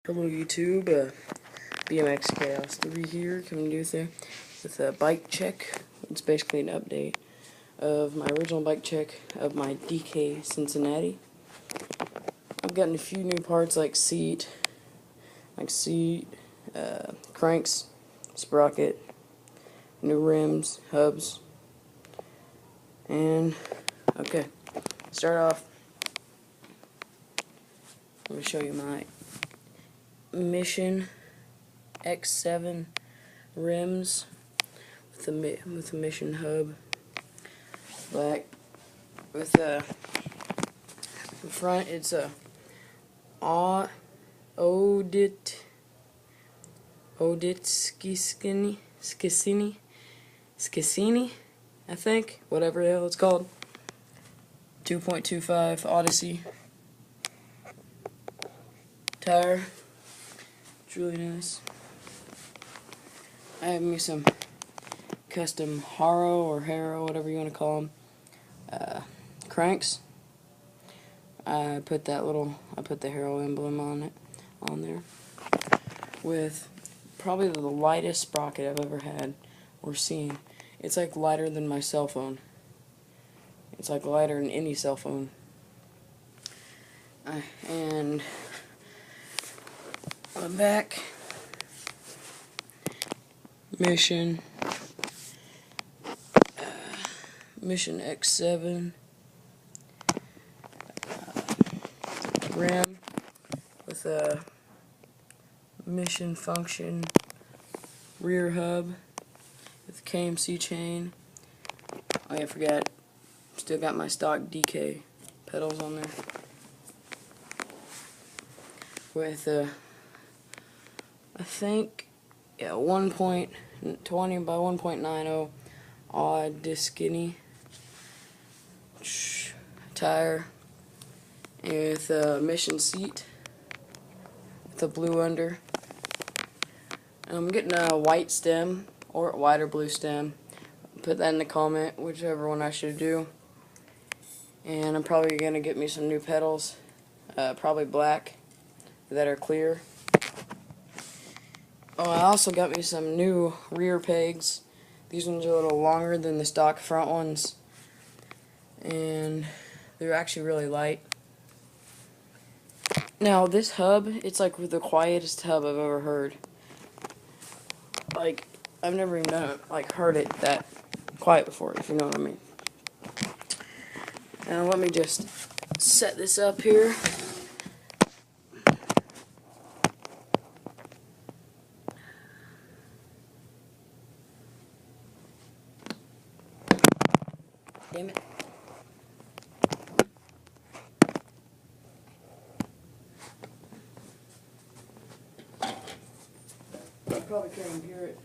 Hello YouTube, BMX Chaos 3 here, coming to you with a bike check. It's basically an update of my original bike check of my DK Cincinnati. I've gotten a few new parts like seat, cranks, sprocket, new rims, hubs, and okay, start off. Let me show you my Mission X7 rims with the Mission hub, black. With the front, it's a Skissini, I think, whatever the hell it's called. 2.25 Odyssey tire. It's really nice. I have me some custom Harrow, whatever you want to call them, cranks. I put the Harrow emblem on there, with probably the lightest sprocket I've ever had or seen. It's like lighter than my cell phone. It's like lighter than any cell phone. And on the back, Mission X7 rim with a Mission Function rear hub with KMC chain. Oh yeah, I forgot. Still got my stock DK pedals on there with I think 1.20 by 1.90 odd skinny tire, with a Mission seat with a blue under. I'm getting a white stem or a white or blue stem. Put that in the comment, whichever one I should do. And I'm probably gonna get me some new pedals, probably black, that are clear. Oh, I also got me some new rear pegs. These ones are a little longer than the stock front ones, and they're actually really light. Now this hub, it's like the quietest hub I've ever heard. Like, I've never even heard it that quiet before, if you know what I mean. Now let me just set this up here. Damn it. I probably can't even hear it.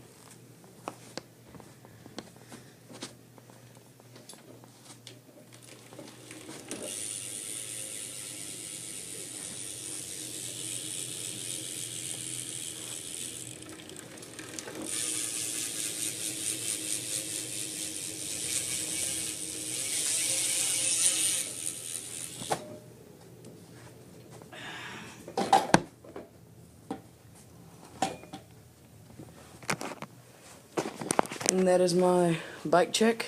And that is my bike check,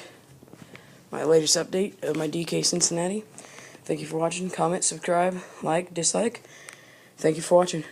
my latest update of my DK Cincinnati. Thank you for watching. Comment, subscribe, like, dislike. Thank you for watching.